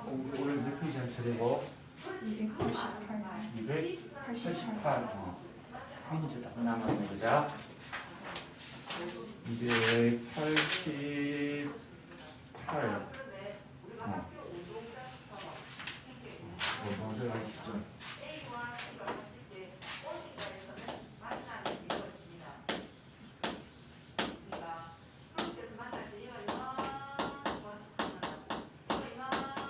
오늘 몇 페이지 할 차례고? 288. 288. 한 문제 딱 남았네, 그죠? 288. 먼저 하시죠.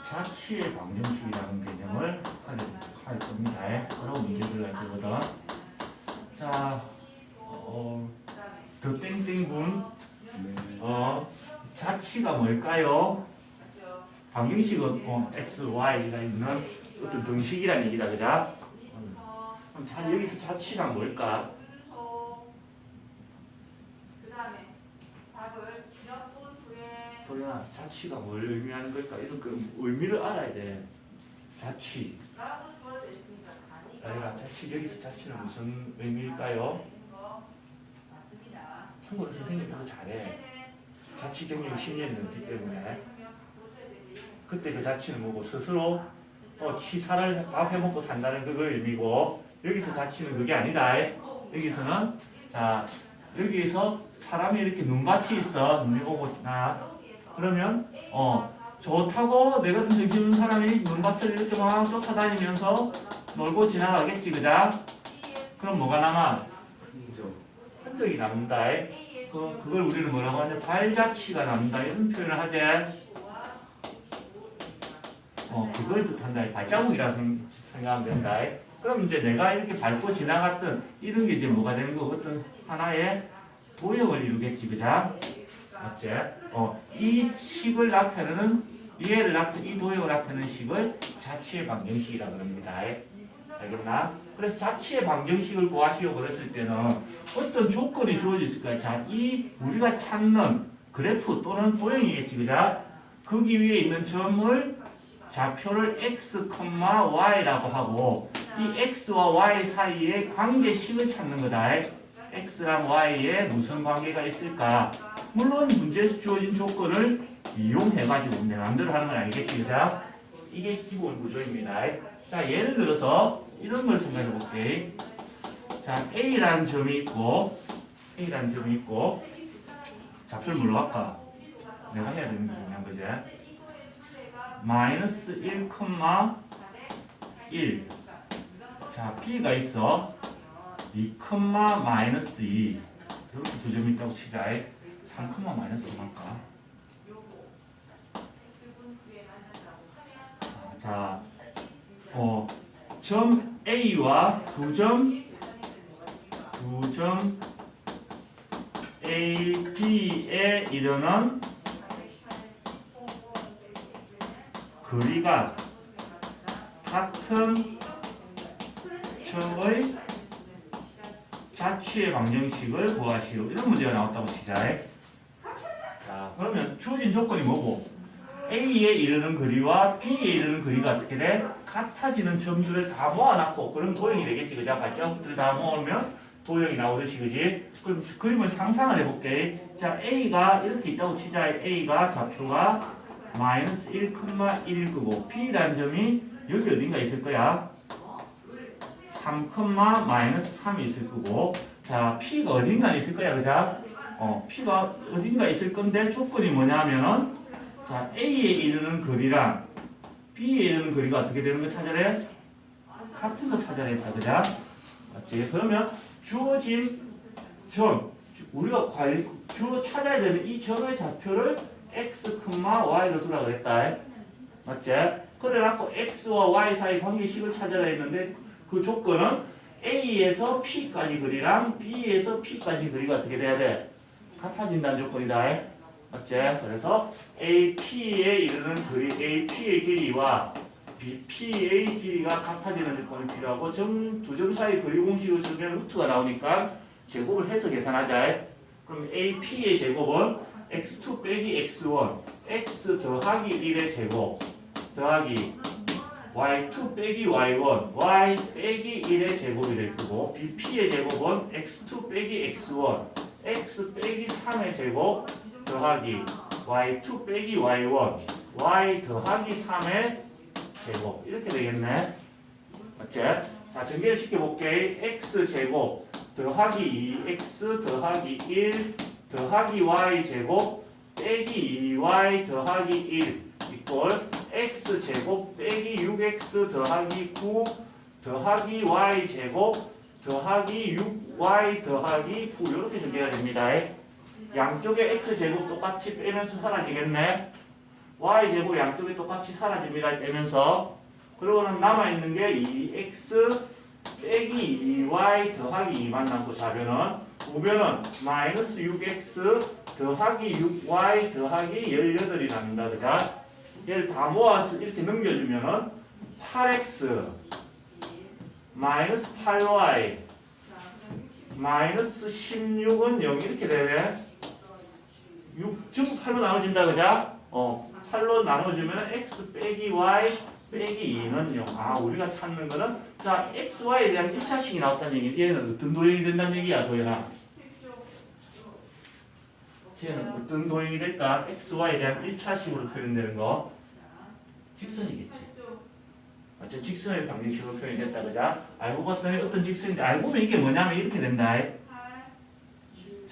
자취의 방정식이라는 개념을 할 겁니다. 그런 문제들 할 거거든. 자, 더 땡땡분, 자취가 뭘까요? 방정식은 x, y가 있는 어떤 등식이라는 얘기다, 그죠? 그럼 자, 여기서 자취가 뭘까? 도연아, 자취가 뭘 의미하는 걸까? 이런 그 의미를 알아야 돼. 자취. 아이가 자취, 여기서 자취는 무슨 의미일까요? 참고로 선생님이 그거 잘해. 자취 경력이 10년이 넘기 때문에. 그때 그 자취는 뭐고, 스스로 치사를 밥 해먹고 산다는 그거 의미고, 여기서 자취는 그게 아니다. 여기서는, 자, 여기에서 사람이 이렇게 눈밭이 있어. 눈이 오고 나. 그러면 좋다고 내 같은 정신 없는 사람이 눈밭을 이렇게 막 쫓아다니면서 놀고 지나가겠지, 그자? 그럼 뭐가 남아? 흔적이 남는다. 그걸 우리는 뭐라고 하냐? 발자취가 남는다. 이런 표현을 하지. 그걸 뜻한다. 발자국이라고 생각하면 된다. 그럼 이제 내가 이렇게 밟고 지나갔던 이런 게 이제 뭐가 되는 거? 어떤 하나의 도형을 이루겠지, 그자? 맞지? 이 식을 나타내는 이 도형을 나타내는 식을 자취의 방정식이라고 합니다. 알겠나? 그래서 자취의 방정식을 구하시오 그랬을 때는 어떤 조건이 주어져 있을까요? 자, 이 우리가 찾는 그래프 또는 도형이겠지, 그자? 거기 위에 있는 점을 좌표를 x, y라고 하고 이 x와 y 사이의 관계식을 찾는 거다. x랑 y에 무슨 관계가 있을까? 물론 문제에서 주어진 조건을 이용해가지고 내 마음대로 하는 건 아니겠지, 그죠? 이게 기본 구조입니다. 자, 예를 들어서 이런 걸 생각해 볼게. 자, A라는 점이 있고, 좌표를 뭘로 할까? 내가 해야 되는 게 중요한 거지. 마이너스 1, 1. 자, B가 있어. 2, 마이너스 2. 이렇게 두 점이 있다고 치자. 3, 마이너스 3할까? 자, 점 A와 두 점 A, B에 이르는 거리가 같은 척의 자취의 방정식을 구하시오. 이런 문제가 나왔다고 치자. 자, 그러면 주어진 조건이 뭐고? A에 이르는 거리와 B에 이르는 거리가 어떻게 돼? 같아지는 점들을 다 모아놨고 그럼 도형이 되겠지, 그죠? 발자국들을 다 모으면 도형이 나오듯이, 그지? 그럼 그림을 상상을 해볼게. 자, A가 이렇게 있다고 치자. A가 좌표가 마이너스 1, 1일 거고 B라는 점이 여기 어딘가 있을 거야. 3, 마이너스 3이 있을 거고, 자, P가 어딘가 있을 거야, 그죠? P가 어딘가 있을 건데 조건이 뭐냐면은, 자, A에 이르는 거리랑 B에 이르는 거리가 어떻게 되는 거 찾아내? 같은 거 찾아야 했다, 그죠? 맞지? 그러면 주어진 점, 우리가 주어 찾아야 되는 이 점의 좌표를 x, y로 두라 그랬다. 맞지? 그래갖고 x와 y 사이 관계식을 찾아라 했는데 그 조건은 A에서 P까지 거리랑 B에서 P까지 거리가 어떻게 돼야 돼? 같아진다는 조건이다. 맞지? 그래서 AP에 이르는 거리, AP의 길이와 BP의 길이가 같아지는 조건이 필요하고 두 점 사이 거리 공식을 쓰면 루트가 나오니까 제곱을 해서 계산하자. 그럼 AP의 제곱은 x2 빼기 x1, x 더하기 1의 제곱 더하기 y2 빼기 y1, y 빼기 1의 제곱이 될 거고 BP의 제곱은 x2 빼기 x1, x 빼기 3의 제곱 더하기 y2 빼기 y1, y 더하기 3의 제곱 이렇게 되겠네. 맞지? 자, 전개를 시켜볼게. x제곱 더하기 2x 더하기 1 더하기 y제곱 빼기 2y 더하기 1 이꼴 x제곱 빼기 6x 더하기 9 더하기 y제곱 더하기 6y 더하기 9 이렇게 전개가 됩니다. 양쪽에 x제곱 똑같이 빼면서 사라지겠네. y제곱 양쪽에 똑같이 사라집니다. 빼면서. 그러고는 남아있는 게 2x 빼기 2y 더하기 2만 남고 좌변은 우변은 마이너스 6x 더하기 6y 더하기 18이 납니다. 그죠? 얘를 다 모아서 이렇게 넘겨주면은 8x 마이너스 8y 마이너스 16은 0 이렇게 되네. 6 전부 8로 나눠진다. 그죠? 8로 나눠주면 x 빼기 y 빼기 2는 0. 아, 우리가 찾는 거는 자, x, y에 대한 1차식이 나왔다는 얘기. 얘는 어떤 도형이 된다는 얘기야, 도형아? 쟤는 어떤 도형이 될까? x, y에 대한 1차식으로 표현되는 거. 직선이겠지. 맞죠? 직선의 방정식으로 표현이 됐다, 그죠? 알고 봤더니 어떤 직선인지 알고 보면 이게 뭐냐면 이렇게 된다.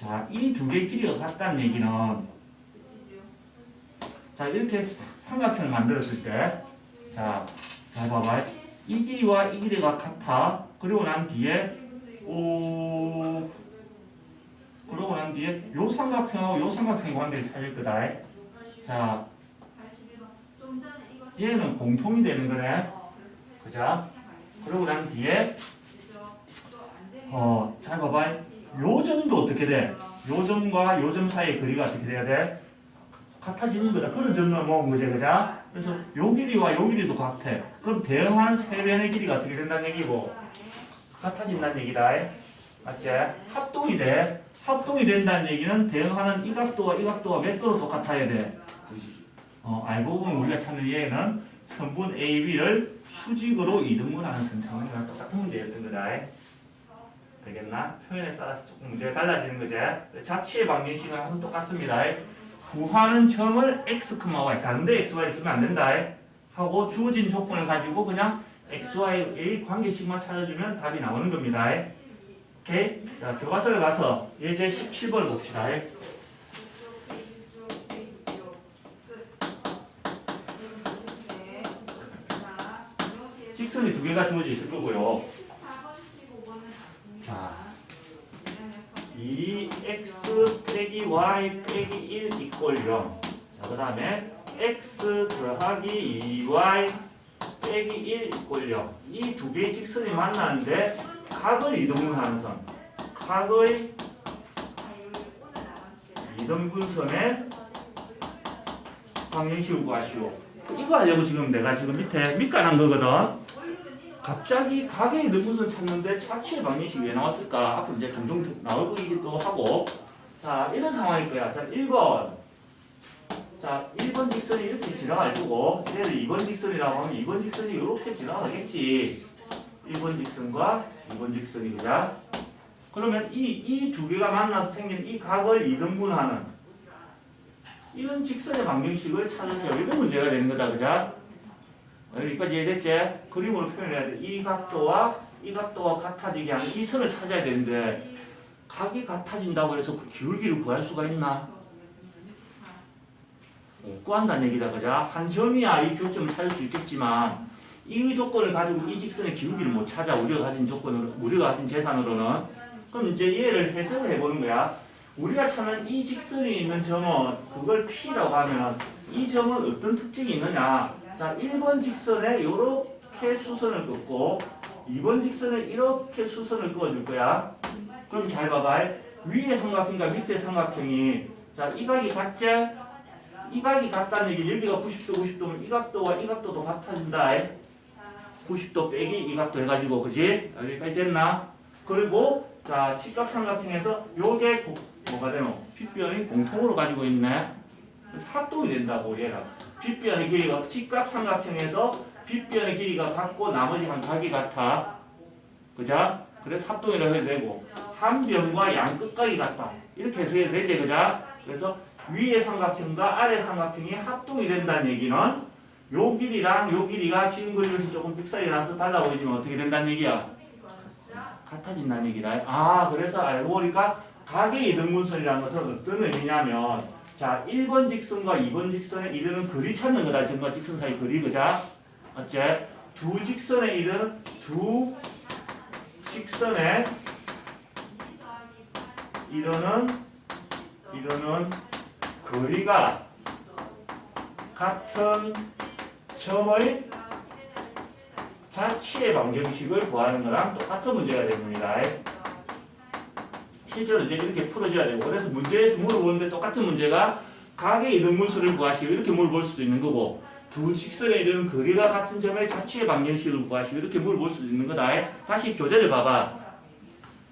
자, 이 두 개의 길이가 같다는 얘기는 자, 이렇게 삼각형을 만들었을 때 자, 잘 봐봐. 이 길이와 이 길이가 같아. 그러고 난 뒤에 그러고 난 뒤에 요 삼각형하고 요 삼각형의 관계를 찾을 거다. 자, 얘는 공통이 되는 거네. 그죠? 그러고 난 뒤에 잘 봐봐. 요 점도 어떻게 돼? 요 점과 요 점 사이의 거리가 어떻게 돼야 돼? 같아지는 거다. 그런 점을 모은 거지, 그죠? 그래서 요 길이와 요 길이도 같아. 그럼 대응하는 세 변의 길이가 어떻게 된다는 얘기고 같아진다는 얘기다. 맞지? 합동이 돼. 합동이 된다는 얘기는 대응하는 이 각도와 이 각도가 몇 도로 똑같아야 돼? 알고 보면 우리가 찾는 얘는 선분 AB를 수직으로 이등분하는 선택이랑 똑같은 문제였던 거다. 알겠나? 표현에 따라서 조금 문제가 달라지는 거지. 자취의 방정식은 항상 똑같습니다. 구하는 점을 x, y 다른데 x, y 쓰면 안 된다. 하고 주어진 조건을 가지고 그냥 x, y의 관계식만 찾아주면 답이 나오는 겁니다. 오케이? 자, 교과서를 가서 예제 17번을 봅시다. 직선이 두 개가 주어져 있을 거고요. 자, 2x 빼기 y 빼기 1 이꼴 0. 자, 그 다음에 x 더하기 2y 빼기 1 이꼴 0. 이 두 개의 직선이 만나는데 각을 이등분하는 선. 각의 이등분선의 방정식을 구하시오. 이거 하려고 지금 내가 지금 밑에 밑간한 거거든. 갑자기 각의 이등분선 찾는데 자취의 방정식이 왜 나왔을까? 앞으로 이제 종종 나올 거기도 하고. 자, 이런 상황일 거야. 자, 1번. 자, 1번 직선이 이렇게 지나갈 거고, 얘를 2번 직선이라고 하면 2번 직선이 이렇게 지나가겠지. 1번 직선과 2번 직선이, 그자? 그러면 이 두 개가 만나서 생긴 이 각을 이등분하는 이런 직선의 방정식을 찾으세요. 이런 문제가 되는 거다, 그자? 여기까지 이해됐지? 그림으로 표현해야 돼. 이 각도와 이 각도가 같아지게 하는 이 선을 찾아야 되는데 각이 같아진다고 해서 그 기울기를 구할 수가 있나? 못 구한다는 얘기다, 그자? 한 점이야 이 교점을 찾을 수 있겠지만 이 조건을 가지고 이 직선의 기울기를 못 찾아. 우리가 가진 조건으로, 우리가 가진 재산으로는. 그럼 이제 얘를 해석을 해보는 거야. 우리가 찾는 이 직선이 있는 점은 그걸 P라고 하면 이 점은 어떤 특징이 있느냐? 자, 1번 직선에 이렇게 수선을 긋고 2번 직선에 이렇게 수선을 그어줄 거야. 그럼 잘 봐봐. 위에 삼각형과 밑에 삼각형이 자, 이 각이 같지? 이 각이 같다는 얘기. 여기가 90도 90도면 이 각도와 이 각도도 같아진다. 90도 빼기 이 각도 해가지고, 그지? 여기까지 됐나? 그리고 자, 직각삼각형에서 요게 뭐가 되노? 빗변이 공통으로 가지고 있네. 합동이 된다고 얘가. 빗변의 길이가 직각삼각형에서 빗변의 길이가 같고 나머지 한 각이 같아. 그자? 그래서 합동이라고 해도 되고 한 변과 양 끝각이 같다. 이렇게 해석해도 되지, 그자? 그래서 위의 삼각형과 아래 삼각형이 합동이 된다는 얘기는 요 길이랑 요 길이가 지금 그림에서 조금 삑사리 나서 달라 보이지만 어떻게 된다는 얘기야? 같아진다는 얘기다. 아, 그래서 알고 보니까 각의 이등분선이라는 것은 어떤 의미냐면 자, 1번 직선과 2번 직선에 이르는 거리 찾는 거다. 점과 직선 사이 거리, 그자? 어째? 두 직선에 이르는 두 직선에 이르는 거리가 같은 점의 자치의 방정식을 구하는 거랑 똑같은 문제가 됩니다. 실제로 이제 이렇게 풀어줘야 되고, 그래서 문제에서 물어보는데 똑같은 문제가 각의 이등분수를 구하시오 이렇게 물어볼 수도 있는 거고, 두 직선에 이르는 거리가 같은 점의 자치의 방정식을 구하시오 이렇게 물어볼 수도 있는 거다. 다시 교재를 봐봐.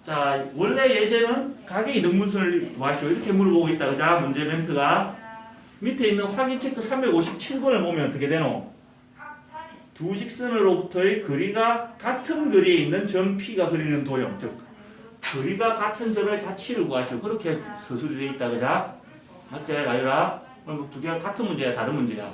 자, 원래 예제는 각의 이등분수를 구하시오 이렇게 물어보고 있다. 그자? 문제 멘트가 밑에 있는 확인 체크 357번을 보면 어떻게 되노? 두 직선으로부터의 거리가 같은 거리에 있는 점 P가 그리는 도형, 즉 거리가 같은 점의 자치를 구하시오. 그렇게 서술이 되어 있다. 그자? 맞지? 라유라? 그럼 두 개가 같은 문제야? 다른 문제야?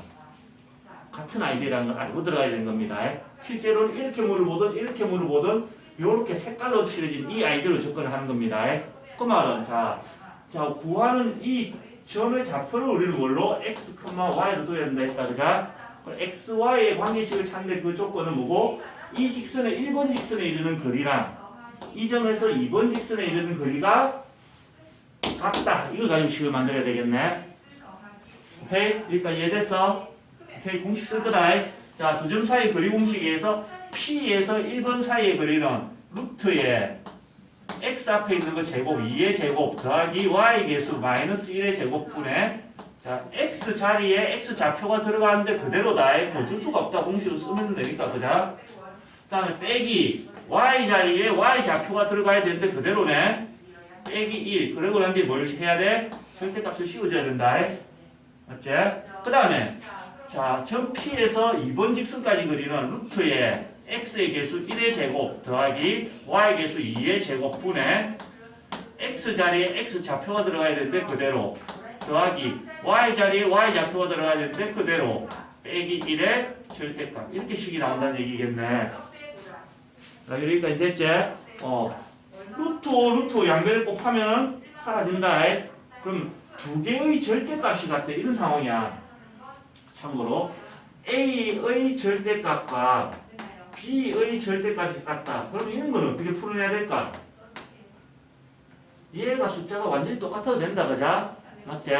같은 아이디어라는 걸 알고 들어가야 되는 겁니다. 실제로는 이렇게 물어보든 이렇게 색깔로 칠해진 이 아이디어로 접근을 하는 겁니다. 그 말은 자 구하는 이 점의 좌표를 우리는 뭘로? x, y로 둬야 된다 했다. 그자? x, y의 관계식을 찾는데 그 조건은 뭐고? 이 직선의 1번 직선에 이르는 거리랑 이 점에서 2번 직선에 이르는 거리가 같다. 이걸 가지고 식을 만들어야 되겠네. 오케이? 여기까지 이해됐어? 오케이, 공식 쓸 거다. 자, 두 점 사이 거리 공식에서 P에서 1번 사이의 거리는 루트에 x 앞에 있는 거 제곱 2의 제곱 더하기 y 개수 마이너스 1의 제곱분에 자, x 자리에 x 좌표가 들어가는데 그대로다. 어쩔 수가 없다. 공식으로 쓰면 되니까. 그자? 그 다음에 빼기 y 자리에 y 좌표가 들어가야 되는데 그대로네. 빼기 1. 그러고 난 뒤에 뭘 해야 돼? 절대값을 씌워줘야 된다. 맞지? 그 다음에 자, 점 P에서 2번 직선까지 그리는 루트에 x의 개수 1의 제곱 더하기 y 개수 2의 제곱분에 x 자리에 x 좌표가 들어가야 되는데 그대로 더하기 y 자리에 y 좌표가 들어가야 되는데 그대로 빼기 1의 절대값. 이렇게 식이 나온다는 얘기겠네. 자, 여기까지 됐지? 루트 양변을 곱하면 사라진다. 그럼 두 개의 절대값이 같아. 이런 상황이야. 참고로 A의 절대값과 B의 절대값이 같다. 그럼 이런 건 어떻게 풀어내야 될까? 얘가 숫자가 완전히 똑같아도 된다. 그자? 맞지?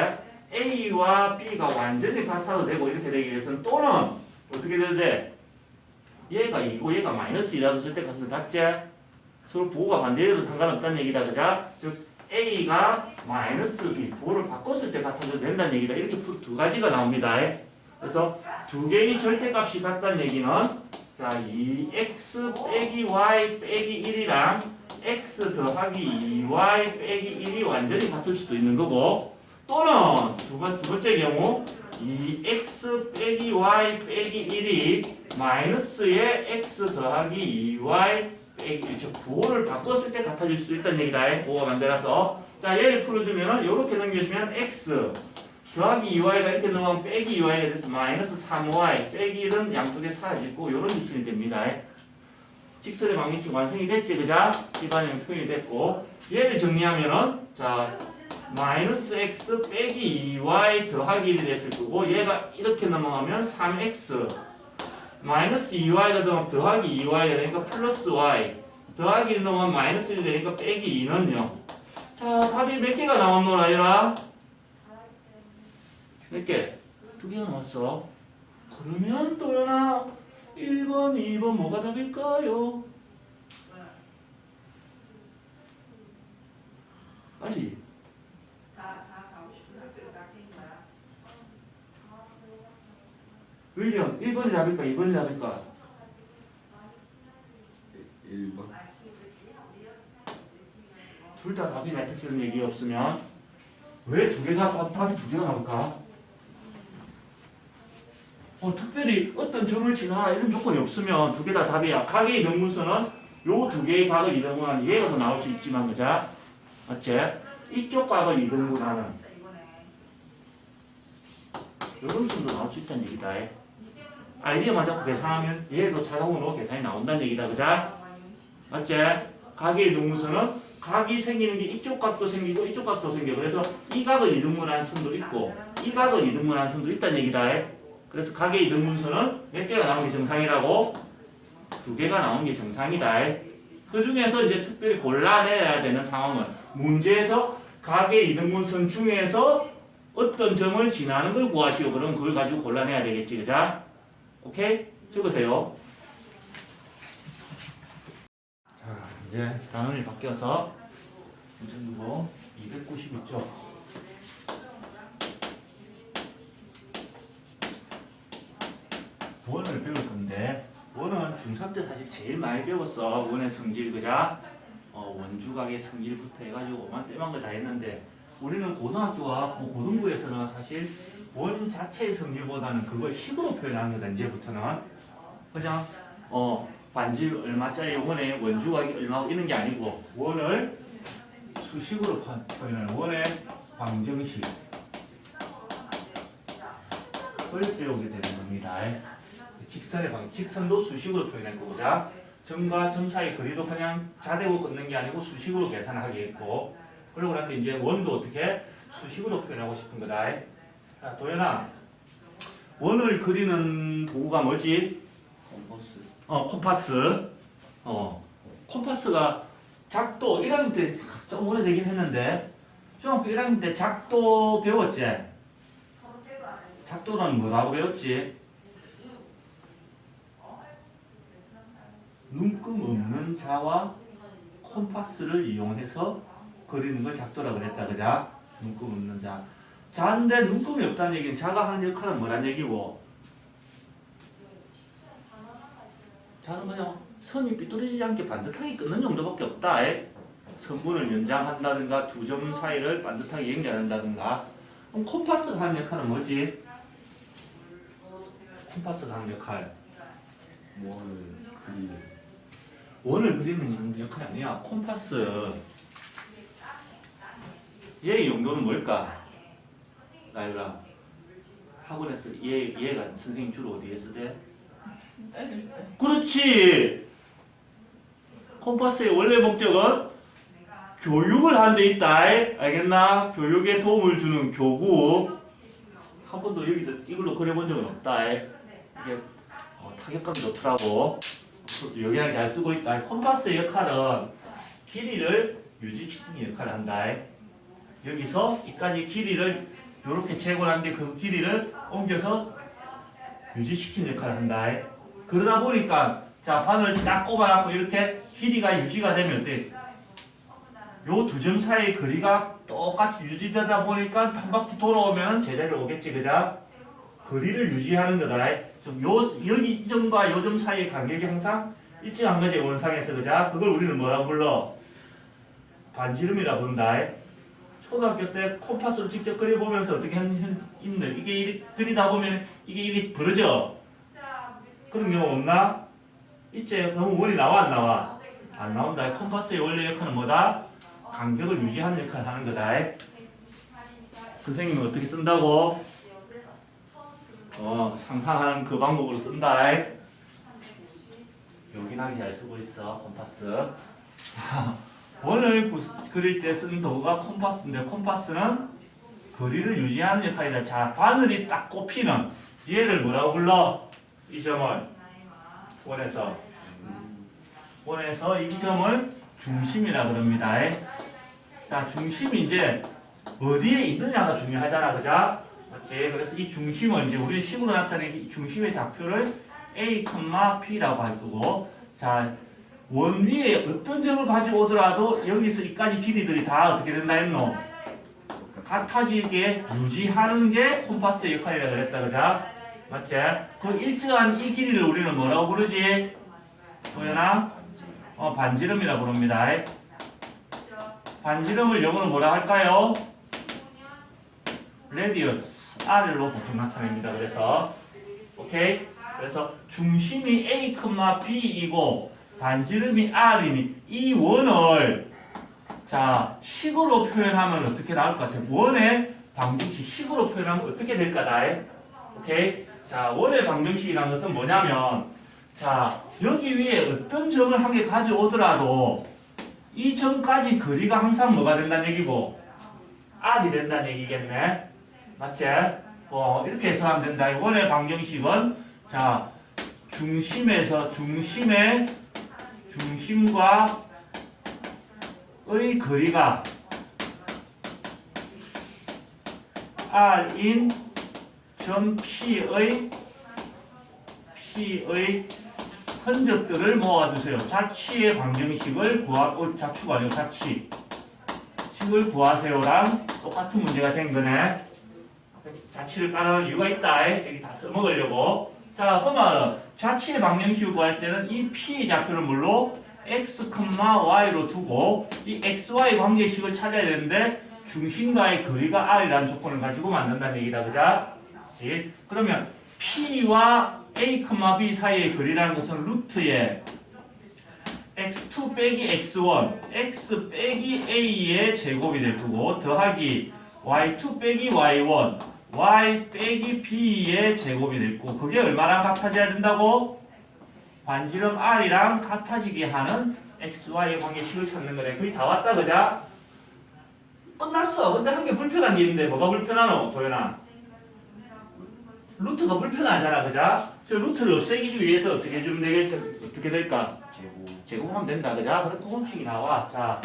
A와 B가 완전히 같아도 되고 이렇게 되기 위해서는 또는 어떻게 돼야 돼? 얘가 2고 얘가 마이너스 2라도 절대값은 같지? 서로 부호가 반대해도 상관없다는 얘기다. 그자? 즉 A가 마이너스 B 부호를 바꿨을 때 같아도 된다는 얘기다. 이렇게 두 가지가 나옵니다. 그래서 두 개의 절대값이 같다는 얘기는 자, 2x 빼기 y 빼기 1이랑 x 더하기 2y 빼기 1이 완전히 같을 수도 있는 거고, 또는 두 번째 경우 2x 빼기 y 빼기 1이 마이너스의 x 더하기 2y 빼기 1, 즉 부호를 바꿨을 때 같아질 수도 있다는 얘기다. 부호가 만들어서 자, 얘를 풀어주면 이렇게 넘겨주면 x 더하기 2y가 이렇게 넘어가면 빼기 2y가 돼서 마이너스 3y 빼기 1은 양쪽에 사라지고 이런 기준이 됩니다. 직선의 방정식 완성이 됐지, 그자? 이 반응은 표현이 됐고, 얘를 정리하면은 자, 마이너스 x 빼기 2y 더하기 1이 됐을 거고, 얘가 이렇게 넘어가면 3x 마이너스 2y가 넘어가면 더하기 2y가 되니까 플러스 y 더하기 1 넘어가면 마이너스 1이 되니까 빼기 2는요. 자, 답이 몇 개가 나왔노, 라이라? 몇 개? 두 개가 나왔어. 그러면 또연아 1번, 2번 뭐가 답일까요? 빨리. 윌리엄, 1번이 답일까? 2번이 답일까? 1번. 둘 다 답이 맞다는 얘기 없으면 왜 두 개가 답이 두 개가 나올까? 특별히 어떤 점을 지나라 이런 조건이 없으면 두 개 다 답이야. 각의 이등분선은 요 두 개의 각을 이등분하는 얘가 더 나올 수 있지만, 그자? 맞지? 이쪽 각을 이등분하는 이런 선도 나올 수 있다는 얘기다. 아이디어만 잡고 계산하면 얘도 자동으로 계산이 나온다는 얘기다. 그자? 맞지? 각의 이등분선은 각이 생기는 게 이쪽 각도 생기고 이쪽 각도 생겨. 그래서 이 각을 이등분하는 선도 있고 이 각을 이등분하는 선도 있다는 얘기다. 그래서 각의 이등분선은 몇 개가 나오는 게 정상이라고? 2개가 나오는 게 정상이다. 그 중에서 이제 특별히 골라내야 되는 상황은 문제에서 각의 이등분선 중에서 어떤 점을 지나는 걸 구하시오. 그럼 그걸 가지고 골라내야 되겠지. 그자? 오케이? 적으세요. 자, 이제 단원이 바뀌어서 문제 누구 290 있죠? 원을 배울 건데 원은 중3 때 사실 제일 많이 배웠어. 원의 성질. 그자? 원주각의 성질부터 해가지고 떼만 걸 다 했는데 우리는 고등학교와 고등부에서는 사실 원 자체의 성질보다는 그걸 식으로 표현하는 거다. 이제부터는 그냥 반지 얼마짜리 원의 원주각이 얼마고 이런 게 아니고 원을 수식으로 표현하는 원의 방정식 을 배우게 되는 겁니다. 직선의 직선도 수식으로 표현할 거고 자 점과 점 사이 거리도 그냥 자대고 끊는 게 아니고 수식으로 계산하겠고 그러고 나서 이제 원도 어떻게 수식으로 표현하고 싶은 거다. 자, 도연아, 원을 그리는 도구가 뭐지? 콤파스. 콤파스가 작도 1학년 때 좀 오래되긴 했는데 중학교 1학년 때 작도 배웠지? 작도는 뭐라고 배웠지? 눈금 없는 자와 콤파스를 이용해서 그리는 걸 작도라고 그랬다. 그자? 눈금 없는 자. 자인데 눈금이 없다는 얘기는 자가 하는 역할은 뭐란 얘기고? 자는 그냥 선이 삐뚤어지지 않게 반듯하게 끊는 정도밖에 없다. 선분을 연장한다든가 두 점 사이를 반듯하게 연결한다든가. 그럼 콤파스가 하는 역할은 뭐지? 콤파스가 하는 역할. 원을 그리는 역할이 아니야. 콤파스. 얘의 용도는 뭘까? 나유라. 학원에서 얘가 선생님 주로 어디에 쓰대? 그렇지. 콤파스의 원래 목적은 교육을 하는 데 있다. 알겠나? 교육에 도움을 주는 교구. 한 번도 여기다 이걸로 그려본 적은 없다. 이게 타격감이 좋더라고. 여기랑 잘 쓰고 있다. 콤파스의 역할은 길이를 유지시키는 역할을 한다. 여기서 이까지 길이를 이렇게 재고를 하는데 그 길이를 옮겨서 유지시키는 역할을 한다. 그러다 보니까 자 바늘 딱 꼽아갖고 이렇게 길이가 유지가 되면 어때? 요 두 점 사이의 거리가 똑같이 유지되다 보니까 한 바퀴 돌아오면 제자리로 오겠지. 그자? 거리를 유지하는 거다. 여기 이 점과 요 점 사이의 간격이 항상 일정한 거지. 원상에서. 그자? 그걸 우리는 뭐라고 불러? 반지름이라고 부른다. 초등학교 때 콤파스로 직접 그려보면서 어떻게 했는데 이게 그리다 보면 이게 이렇게 부러져. 그런 경우 없나? 있지. 너무 원이 나와 안 나와? 안 나온다. 콤파스의 원래 역할은 뭐다? 간격을 유지하는 역할을 하는 거다. 선생님은 어떻게 쓴다고? 상상하는 그 방법으로 쓴다. 요긴하게 잘 쓰고 있어. 콤파스. 원을 그릴 때 쓰는 도구가 콤파스인데 콤파스는 거리를 유지하는 역할이다. 자, 바늘이 딱 꼽히는 얘를 뭐라고 불러? 이 점을 원에서 이 점을 중심이라 그럽니다. 자, 중심이 이제 어디에 있느냐가 중요하잖아. 그자? 맞지? 그래서 이 중심을 이제 우리 식으로 나타내는 이 중심의 좌표를 A, P라고 할 거고 자, 원 위에 어떤 점을 가지고 오더라도 여기서 이까지 길이들이 다 어떻게 된다 했노? 같아지게 유지하는 게 콤파스의 역할이라 그랬다. 그자? 맞지? 그 일정한 이 길이를 우리는 뭐라고 부르지? 도연아? 반지름이라고 부릅니다. 반지름을 영어로 뭐라 할까요? 레디어스 R로 보통 나타냅니다. 그래서 오케이? 그래서 중심이 A, B이고 반지름이 R이니 이 원을 자 식으로 표현하면 어떻게 나올 것 같아요? 원의 방정식 식으로 표현하면 어떻게 될까? 오케이? 자, 원의 방정식이라는 것은 뭐냐면, 자, 여기 위에 어떤 점을 한 개 가져오더라도 이 점까지 거리가 항상 뭐가 된다는 얘기고, R이 된다는 얘기겠네. 맞지? 이렇게 해석하면 된다. 원의 방정식은, 자, 중심과 의 거리가 R인 점 P의 흔적들을 모아주세요. 자취의 방정식을 자취가 아니고 자취식을 구하세요랑 똑같은 문제가 된 거네. 자취를 깔아놓은 이유가 있다. 여기 다 써먹으려고. 자, 그러면 자취의 방정식을 구할 때는 이 P 좌표를 물로 x, y로 두고 이 xy 관계식을 찾아야 되는데 중심과의 거리가 r이라는 조건을 가지고 만든다는 얘기다. 그자? 그러면 P와 A, B 사이의 거리라는 것은 루트의 x2 빼기 x1, x 빼기 a의 제곱이 될 거고 더하기 y2 빼기 y1, y 빼기 b의 제곱이 될 거고 그게 얼마나 같아져야 된다고? 반지름 r이랑 같아지게 하는 xy의 관계식을 찾는 거래. 거의 다 왔다. 그자? 끝났어. 근데 한 개 불편한 게 있는데 뭐가 불편하노? 도현아. 루트가 불편하잖아. 그자? 저 루트를 없애기 위해서 어떻게 해주면 되겠다. 어떻게 될까? 제곱하면 된다. 그자? 그런 공식이 나와. 자,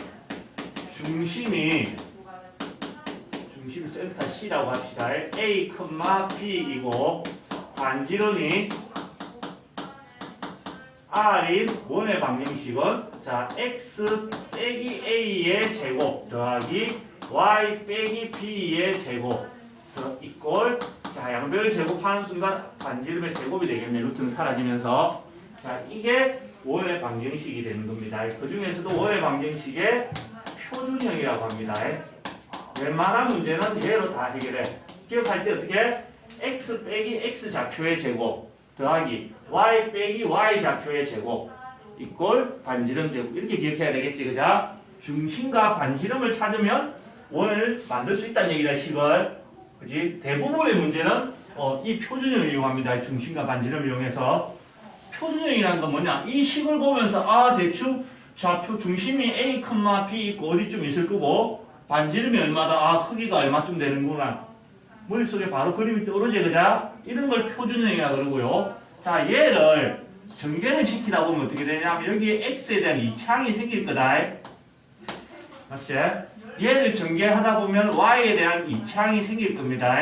중심이 센터 C라고 합시다. A, B이고 반지름이 R인 원의 방정식은 자 X 빼기 A의 제곱 더하기 Y 빼기 B의 제곱 이꼴 자 양변을 제곱하는 순간 반지름의 제곱이 되겠네. 루트는 사라지면서 자 이게 원의 방정식이 되는 겁니다. 그 중에서도 원의 방정식의 표준형이라고 합니다. 웬만한 문제는 얘로 다 해결해. 기억할 때 어떻게? x 빼기 x 좌표의 제곱 더하기 y 빼기 y 좌표의 제곱 이꼴 반지름 제곱 이렇게 기억해야 되겠지. 그자? 중심과 반지름을 찾으면 원을 만들 수 있다는 얘기다. 식을. 그지? 대부분의 문제는 이 표준형을 이용합니다. 중심과 반지름을 이용해서. 표준형이라는 건 뭐냐? 이 식을 보면서 대충 좌표 중심이 A, B 있고 어디쯤 있을 거고 반지름이 얼마다? 크기가 얼마쯤 되는구나. 머릿속에 바로 그림이 떠오르지. 그자? 이런 걸 표준형이라 그러고요. 자, 얘를 전개를 시키다 보면 어떻게 되냐면 여기에 x에 대한 이차항이 생길 거다. 맞지? 얘를 전개하다 보면 y에 대한 이차항이 생길 겁니다.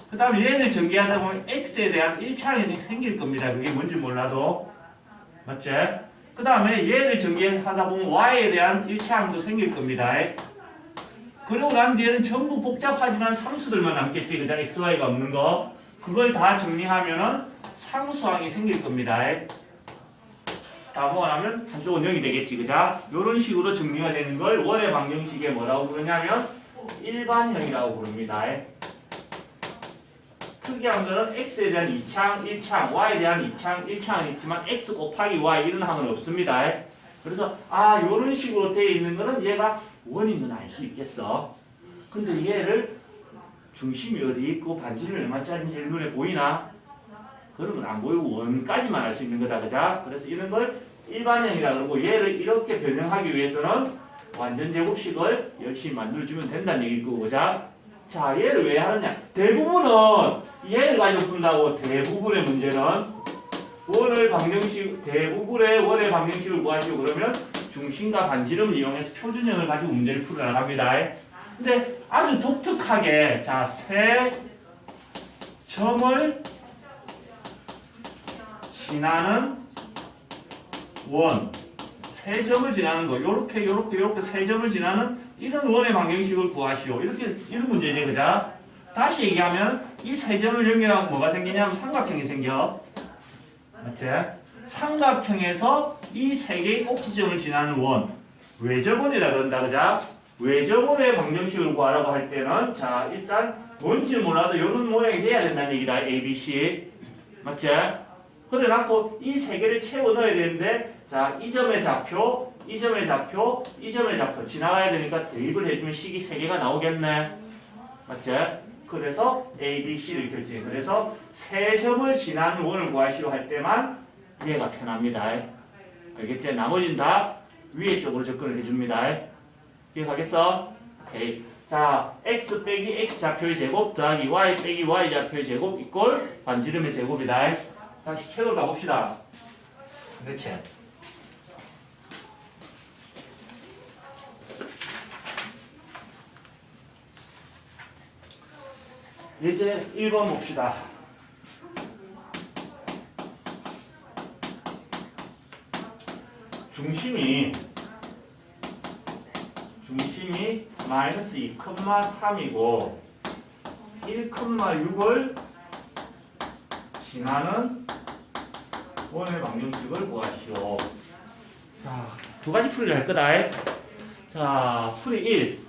그 다음에 얘를 전개하다 보면 x에 대한 1차항이 생길 겁니다. 그게 뭔지 몰라도. 맞지? 그 다음에 얘를 전개하다 보면 y에 대한 1차항도 생길 겁니다. 그러고 난 뒤에는 전부 복잡하지만 상수들만 남겠지. 그죠? x, y가 없는 거. 그걸 다 정리하면은 상수항이 생길 겁니다. 다 모아나면 한쪽은 0이 되겠지. 그죠? 이런 식으로 정리가 되는 걸 원의 방정식에 뭐라고 부르냐면 일반형이라고 부릅니다. 특이한 거는 x에 대한 2차항, 1차항, y에 대한 2차항, 1차항이 있지만 x 곱하기 y 이런 항은 없습니다. 그래서 이런 식으로 되어 있는 거는 얘가 원인 건 알 수 있겠어. 근데 얘를 중심이 어디 있고 반지름이 얼마짜리인지 눈에 보이나? 그러면 안 보이고 원까지만 알 수 있는 거다. 그자? 그래서 이런 걸 일반형이라 그러고 얘를 이렇게 변형하기 위해서는 완전 제곱식을 열심히 만들어주면 된다는 얘기일 거고. 그자? 자, 얘를 왜 하느냐? 대부분은 얘를 가지고 푼다고. 대부분의 문제는 대부분의 원의 방정식을 구하시고 그러면 중심과 반지름을 이용해서 표준형을 가지고 문제를 풀어나갑니다. 근데 아주 독특하게 자, 세 점을 지나는 원, 세 점을 지나는 거, 요렇게 세 점을 지나는 이런 원의 방정식을 구하시오. 이런 문제지. 그자? 다시 얘기하면 이 세 점을 연결하면 뭐가 생기냐면 삼각형이 생겨. 맞지? 삼각형에서 이 세 개의 꼭지점을 지나는 원, 외접원이라 그런다. 그자? 외접원의 방정식을 구하라고 할 때는 자, 일단 뭔지 몰라도 이런 모양이 돼야 된다는 얘기다. A, B, C. 맞지? 그래갖고 이 세 개를 채워 넣어야 되는데 자, 이 점의 좌표, 이 점의 좌표, 이 점의 좌표 지나가야 되니까 대입을 해주면 식이 세 개가 나오겠네. 맞지? 그래서 A, B, C를 결정해. 그래서 세 점을 지난 원을 구하시오 할 때만 얘가 편합니다. 알겠지? 나머지는 다 위에 쪽으로 접근을 해줍니다. 기억하겠어? 오케이. 자, x 빼기 x 좌표의 제곱 더하기 y 빼기 y 좌표의 제곱 이꼴 반지름의 제곱이다. 다시 책을 가봅시다. 그렇지? 이제 1번 봅시다. 중심이 마이너스 2,3이고 1,6을 지나는 원의 방정식을 구하시오. 자, 두 가지 풀이를 할 거다. 자, 풀이 1.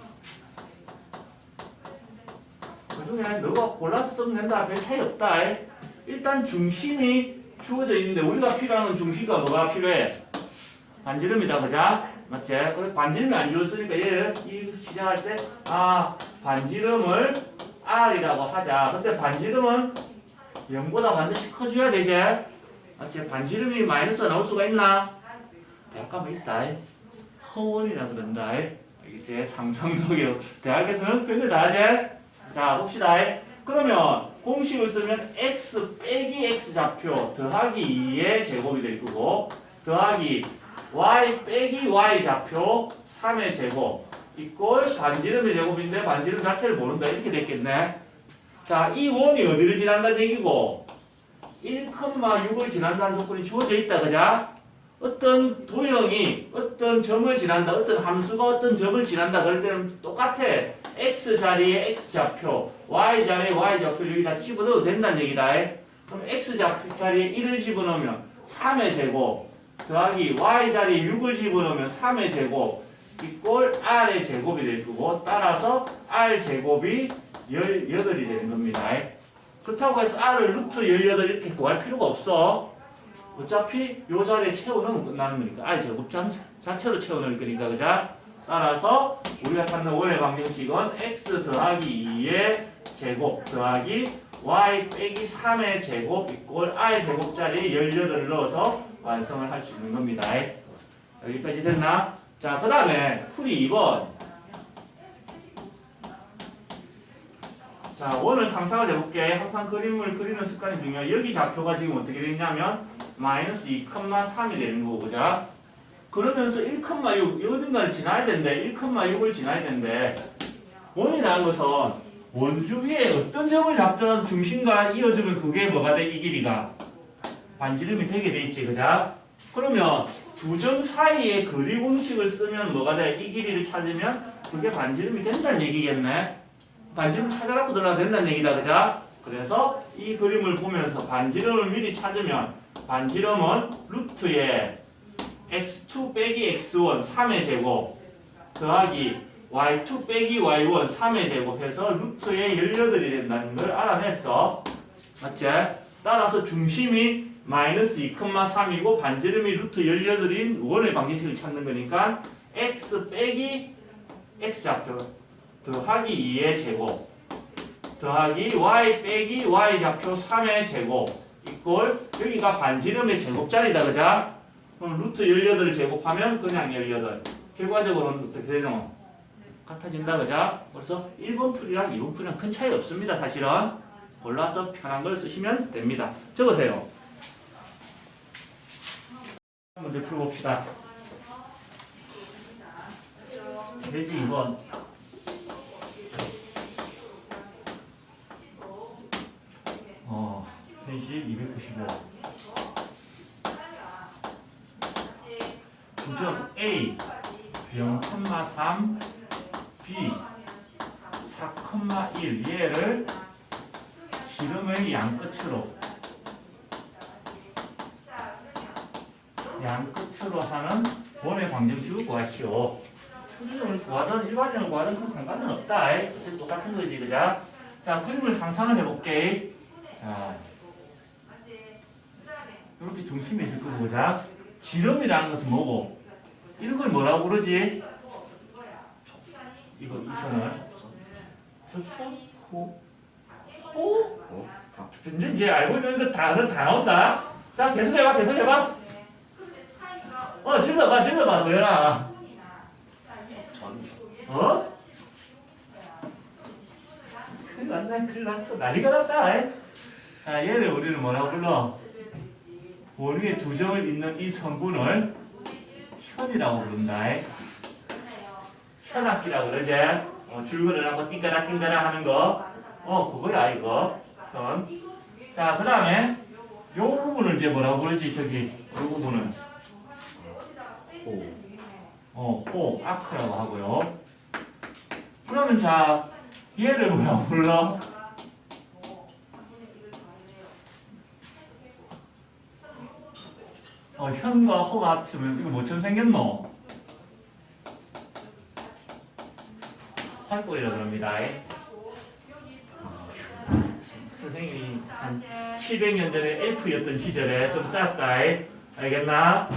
그 중에 너가 골라서 쓰면 된다. 별 차이 없다. 일단 중심이 주어져 있는데 우리가 필요한 건 중심과 뭐가 필요해? 반지름이다. 그자? 맞지? 그래 반지름이 안 주었으니까 얘를 이 시작할 때 반지름을 R이라고 하자. 근데 반지름은 0보다 반드시 커줘야 되지? 맞지? 반지름이 마이너스가 나올 수가 있나? 약간 있다. 허원이라 그런다. 알겠지? 상상 속에 대학에서는 별걸 다 하지? 자 봅시다. 그러면 공식을 쓰면 x 빼기 x 좌표 더하기 2의 제곱이 될 거고 더하기 y 빼기 y 좌표 3의 제곱 이꼴 반지름의 제곱인데 반지름 자체를 모른다 이렇게 됐겠네. 자, 이 원이 어디를 지난다는 얘기고 1,6을 지난다는 조건이 주어져 있다. 그자? 어떤 도형이 어떤 점을 지난다, 어떤 함수가 어떤 점을 지난다 그럴 때는 똑같아. x 자리에 x 좌표, y 자리에 y 좌표를 여기다 집어넣어도 된다는 얘기다. 그럼 x 좌표 자리에 1을 집어넣으면 3의 제곱 더하기 y 자리에 6을 집어넣으면 3의 제곱 이꼴 r의 제곱이 될 거고 따라서 r 제곱이 18이 되는 겁니다. 그렇다고 해서 r을 루트 18 이렇게 구할 필요가 없어. 어차피 요 자리에 채워넣으면 끝나는 거니까 r 제곱 자체로 채워넣을 거니까 그자? 따라서 우리가 찾는 원의 방정식은 x 더하기 2의 제곱 더하기 y 빼기 3의 제곱 이꼴 r 제곱자리에 18을 넣어서 완성을 할 수 있는 겁니다. 여기까지 됐나? 자, 그 다음에 풀이 2번. 자, 원을 상상을 해볼게. 항상 그림을 그리는 습관이 중요해. 여기 좌표가 지금 어떻게 됐냐면 마이너스 2,3이 되는 거고, 그자? 그러면서 1,6, 어딘가를 지나야 된대. 1,6을 지나야 된대. 원이라는 것은 원주 위에 어떤 점을 잡더라도 중심과 이어주면 그게 뭐가 돼? 이 길이가 반지름이 되게 돼 있지, 그자? 그러면 두 점 사이에 거리 공식을 쓰면 뭐가 돼? 이 길이를 찾으면 그게 반지름이 된다는 얘기겠네. 반지름 찾아갖고 들어가야 된다는 얘기다, 그자? 그래서 이 그림을 보면서 반지름을 미리 찾으면 반지름은 루트에 x2 빼기 x1 3의 제곱 더하기 y2 빼기 y1 3의 제곱 해서 루트에 18이 된다는 걸 알아냈어. 맞지? 따라서 중심이 마이너스 2,3이고 반지름이 루트 18인 원의 방정식을 찾는 거니까 x 빼기 x 좌표 더하기 2의 제곱 더하기 y 빼기 y 좌표 3의 제곱 이꼴 여기가 반지름의 제곱자리다. 그자? 그럼 루트 18을 제곱하면 그냥 18. 결과적으로는 어떻게 되노? 같아진다. 그자? 그래서 1번 풀이랑 2번 풀이랑 큰 차이 없습니다. 사실은 골라서 편한 걸 쓰시면 됩니다. 적으세요. 문제 풀어봅시다. 페이지 2번. 페이지 295. 구점 A 0,3 B 4,1 얘를 지름의 양끝으로 하는 원의 방정식을 구하시오. 표준형을 구하든 일반형을 구하든 큰 상관은 없다. 어차피 똑같은 거지, 그자? 자, 그림을 상상을 해볼게. 자, 이렇게 중심이 있을 거고, 그자? 지름이라는 것은 뭐고? 이걸 뭐라고 그러지? 이거 이 선을 접선? 호? 호? 이제 알고 있는 거 다 나온다. 자, 계속해봐. 질러봐, 도현아. 큰일 났어. 난리가 났다. 자, 얘를 우리는 뭐라고 불러? 원위에 두 점을 잇는 이 성분을 현이라고 부른다. 현악기라고 그러지? 줄거를 하고 띵가라 하는 거. 그거야, 이거. 현. 자, 그 다음에 요 부분을 이제 뭐라고 부르지? 요 부분은 호, 아크라고 하고요. 그러면 자, 얘를 뭐라고 불러? 현과 호가 합치면 이거 뭐처럼 생겼노? 활골이라고 합니다. 선생님이 한 700년 전에 엘프였던 시절에 좀 쌌다. 알겠나?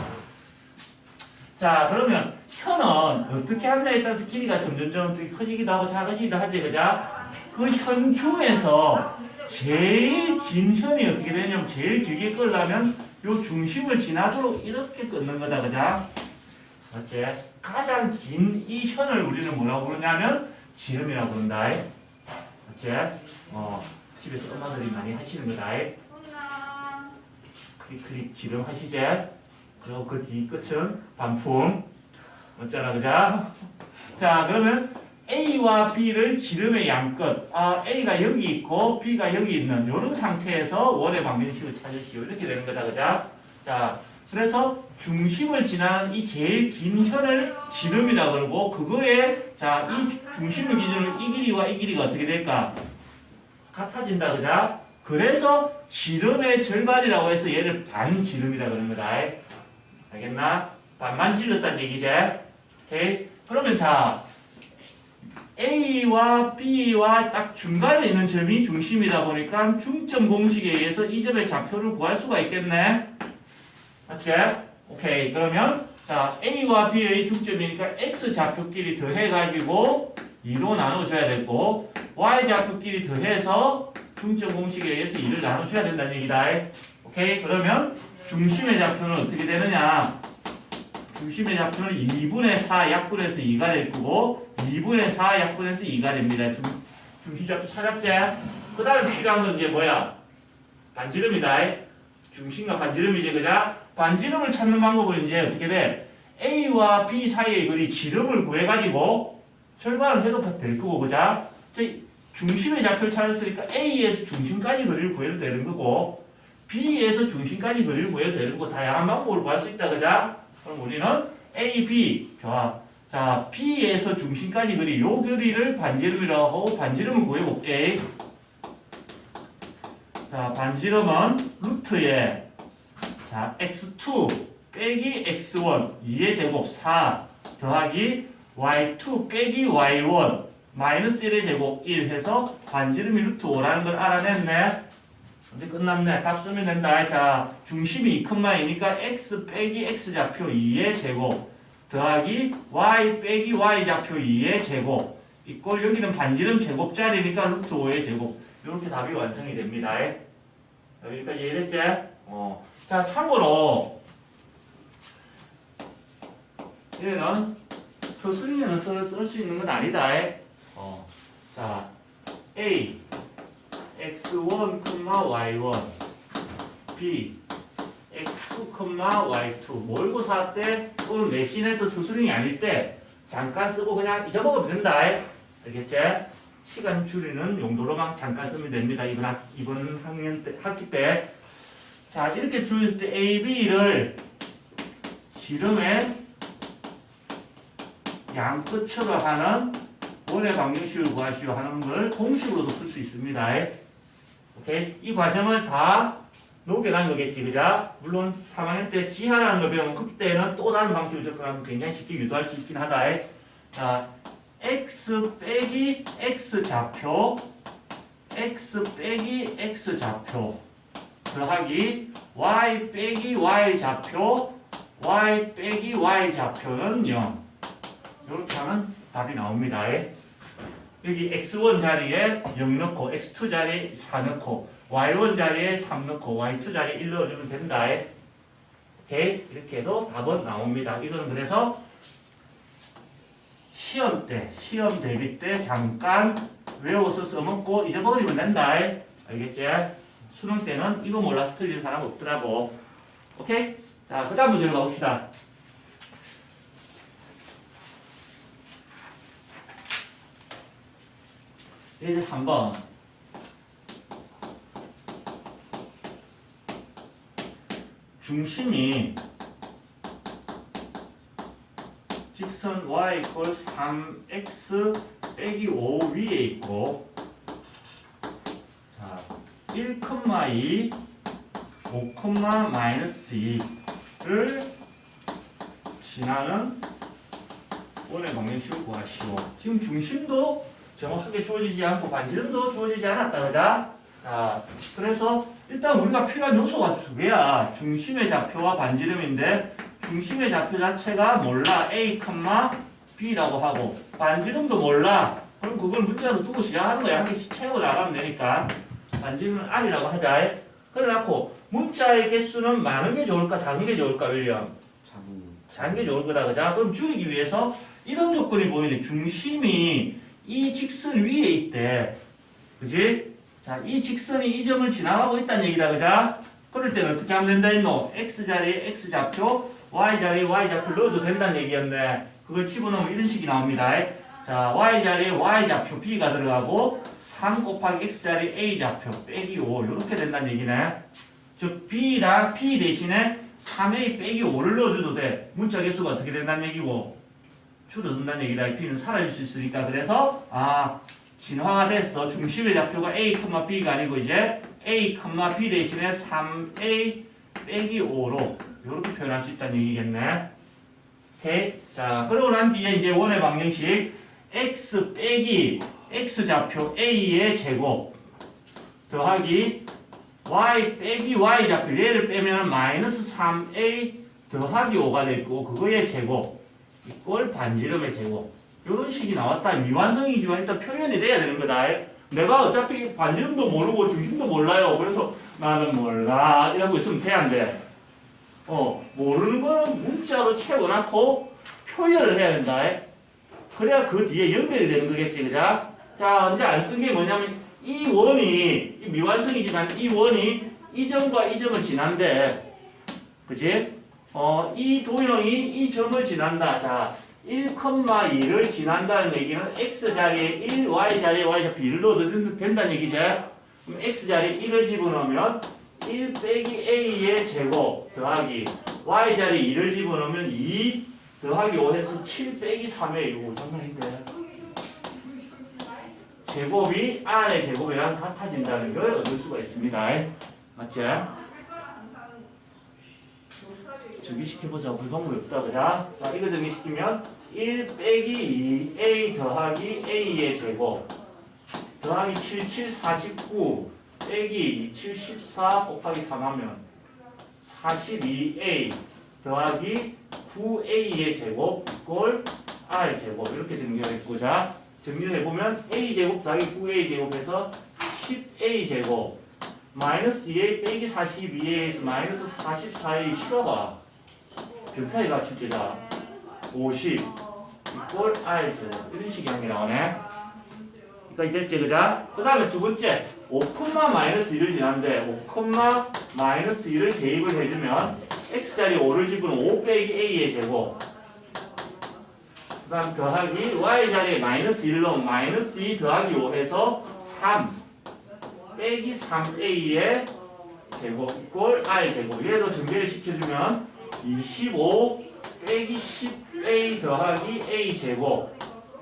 자, 그러면 현은 어떻게 하느냐에 따라서 길이가 점점점 커지기도 하고 작아지기도 하지, 그자? 그 현 중에서 제일 긴 현이 어떻게 되냐면 제일 길게 끌려면 요 중심을 지나도록 이렇게 끊는 거다, 그자? 맞지? 가장 긴 이 현을 우리는 뭐라고 부르냐면 지름이라고 부른다. 맞지? 집에서 엄마들이 많이 하시는 거다. 클릭 지름 하시지? 그리고 그 뒤 끝은 반품. 어쩌나, 그자? 자, 그러면 A와 B를 지름의 양끝, A가 여기 있고 B가 여기 있는 이런 상태에서 원의 방정식을 찾으시오. 이렇게 되는 거다, 그자? 자, 그래서 중심을 지나는 이 제일 긴 현을 지름이라 그러고, 그거에, 자, 이 중심을 기준으로 이 길이와 이 길이가 어떻게 될까? 같아진다, 그자? 그래서 지름의 절반이라고 해서 얘를 반지름이라 그러는 거다. 알겠나? 반만 질렀다는 얘기지? 오케이? 그러면 자, A와 B와 딱 중간에 있는 점이 중심이다 보니까 중점 공식에 의해서 이 점의 좌표를 구할 수가 있겠네? 맞지? 오케이. 그러면 자, A와 B의 중점이니까 X 좌표끼리 더해가지고 2로 나눠줘야 되고, Y 좌표끼리 더해서 중점 공식에 의해서 2를 나눠줘야 된다는 얘기다. 오케이? 그러면 중심의 좌표는 어떻게 되느냐? 중심의 좌표는 2분의 4 약분해서 2가 될 거고, 2분의 4 약분해서 2가 됩니다. 중심 좌표 찾았지? 그 다음에 필요한 건 이제 뭐야? 반지름이다. 중심과 반지름이지, 그자? 반지름을 찾는 방법은 이제 어떻게 돼? A와 B 사이의 거리 지름을 구해가지고 절반을 해도 될 거고, 그자? 중심의 좌표를 찾았으니까 A에서 중심까지 거리를 구해도 되는 거고, B에서 중심까지 거리를 구해도 되는 거고, 다양한 방법으로 구할 수 있다, 그자? 그럼 우리는 A, B, 좋아. 자, B에서 중심까지 거리, 요 거리를 반지름이라고 하고, 반지름을 구해볼게. 자, 반지름은 루트에, 자, x2 빼기 x1, 2의 제곱 4 더하기 y2 빼기 y1 마이너스 1의 제곱 1 해서 반지름이 루트 5라는 걸 알아냈네. 이제 끝났네. 답 쓰면 된다. 자, 중심이 2,2니까 x 빼기 x 좌표 2의 제곱 더하기 y 빼기 y 좌표 2의 제곱 이꼴 여기는 반지름 제곱자리니까 루트 5의 제곱. 이렇게 답이 완성이 됩니다. 여기까지 이해됐지? 자, 참고로 얘는 서술인은 쓸 수 있는 건 아니다. 자, A x1, y1 B x2, y2 모의고사 때 또는 내신에서 서술인이 아닐 때 잠깐 쓰고 그냥 잊어먹으면 된다. 알겠지? 시간 줄이는 용도로만 잠깐 쓰면 됩니다. 이번 학기 때. 자, 이렇게 줄였을 때 A, B를 지름의 양끝으로 하는 원의 방정식을 구하시오 하는 걸 공식으로도 풀 수 있습니다. 오케이? 이 과정을 다 녹여난 거겠지, 그자? 물론 3학년 때 기하라는 걸 배우면 그때는 또 다른 방식으로 접근하면 굉장히 쉽게 유도할 수 있긴 하다. 자, x 빼기 x 좌표 더하기 y 빼기 y 좌표는 0. 이렇게 하면 답이 나옵니다. 여기 x1 자리에 0 넣고 x2 자리에 4 넣고 y1 자리에 3 넣고 y2 자리에 1 넣어주면 된다. 오케이? 이렇게 해도 답은 나옵니다. 이거는 그래서 시험 대비 때 잠깐 외워서 써먹고 잊어버리면 된다. 알겠지? 수능 때는 이거 몰라서 틀린 사람 없더라고. 오케이? 자, 그 다음 문제로 가봅시다. 이제 3번. 중심이 직선 y 이퀄 3x 빼기 5 위에 있고 자, 1,2 5, 마이너스 2를 지나는 원의 방정식을 구하시오. 지금 중심도 정확하게 주어지지 않고 반지름도 주어지지 않았다. 그자? 자, 그래서 일단 우리가 필요한 요소가 두 개야. 중심의 좌표와 반지름인데 중심의 좌표 자체가 몰라. A, B라고 하고 반지름도 몰라. 그럼 그걸 문자로 두고 시작하는 거야. 한 개씩 채워 나가면 되니까. 반지름은 R이라고 하자. 그래놓고 문자의 개수는 많은 게 좋을까 작은 게 좋을까 윌리엄? 작은 게 좋을 거다. 그자? 그럼 줄이기 위해서 이런 조건이 보이네. 중심이 이 직선 위에 있대. 그지? 자, 이 직선이 이 점을 지나가고 있다는 얘기다. 그자? 그럴 때는 어떻게 하면 된다 했노? X자리에 X좌표, Y자리에 Y좌표 넣어도 된다는 얘기였네. 그걸 집어넣으면 이런 식이 나옵니다. 자, Y자리에 Y좌표 B가 들어가고 3 곱하기 X자리에 A좌표 빼기 5 이렇게 된다는 얘기네. 즉 B랑 P 대신에 3A 빼기 5를 넣어줘도 돼. 문자 개수가 어떻게 된다는 얘기고 줄어든다는 얘기다. B는 사라질 수 있으니까. 그래서 진화가 됐어. 중심의 좌표가 A, B가 아니고 이제 A, B 대신에 3A 빼기 5로 이렇게 표현할 수 있다는 얘기겠네. 오케이. 자, 그러고 난 뒤에 이제 원의 방정식 X 빼기 X 좌표 A의 제곱 더하기 Y 빼기 Y 좌표 얘를 빼면 마이너스 3A 더하기 5가 되고 그거의 제곱 이꼴 반지름의 제곱 이런 식이 나왔다. 미완성이지만 일단 표현이 돼야 되는 거다. 내가 어차피 반지름도 모르고 중심도 몰라요. 그래서 나는 몰라 이러고 있으면 돼 안 돼? 모르는 거는 문자로 채워놓고 표현을 해야 된다. 그래야 그 뒤에 연결이 되는 거겠지. 그자? 자, 언제 안 쓴 게 뭐냐면 이 원이 미완성이지만 이 원이 이 점과 이 점을 지난대. 그치? 이 도형이 이 점을 지난다. 자, 1,2를 지난다는 얘기는 x자리에 1, y자리에 y좌표 1을 넣어도 된다는 얘기지. 그럼 x자리에 1을 집어넣으면 1 빼기 a의 제곱 더하기 y자리에 2를 집어넣으면 2 더하기 5 해서 7 빼기 3의 6. 장난인데. 제곱이 r의 제곱이랑 같아진다는 걸 얻을 수가 있습니다. 맞지? 정리시켜보자. 불방법이 없다. 그자? 자, 이거 정리시키면 1 빼기 2a 더하기 a의 제곱 더하기 7, 7, 49 빼기 2, 7, 14 곱하기 3 하면 42a 더하기 9a의 제곱 이꼴 r 제곱 이렇게 정리했고 자 정리를 해보면 a 제곱 더하기 9a 제곱해서 10a 제곱 마이너스 2a 빼기 42a에서 마이너스 44a 실어봐. 변타의 가출 제자 50 이꼴 r 제곱 이런 식의 항이 나오네. 그러니까 이랬지 그자? 그 다음에 두 번째 5, 마이너스 1을 지났는데 5, 마이너스 1을 대입을 해주면 x자리 5를 집으면 5 빼기 a의 제곱 그 다음 더하기 y자리에 마이너스 1을 넣으면 마이너스 2 더하기 5 해서 3 빼기 3a의 제곱 이꼴 r 제곱 얘도 전개를 시켜주면 25 빼기 10a 더하기 a 제곱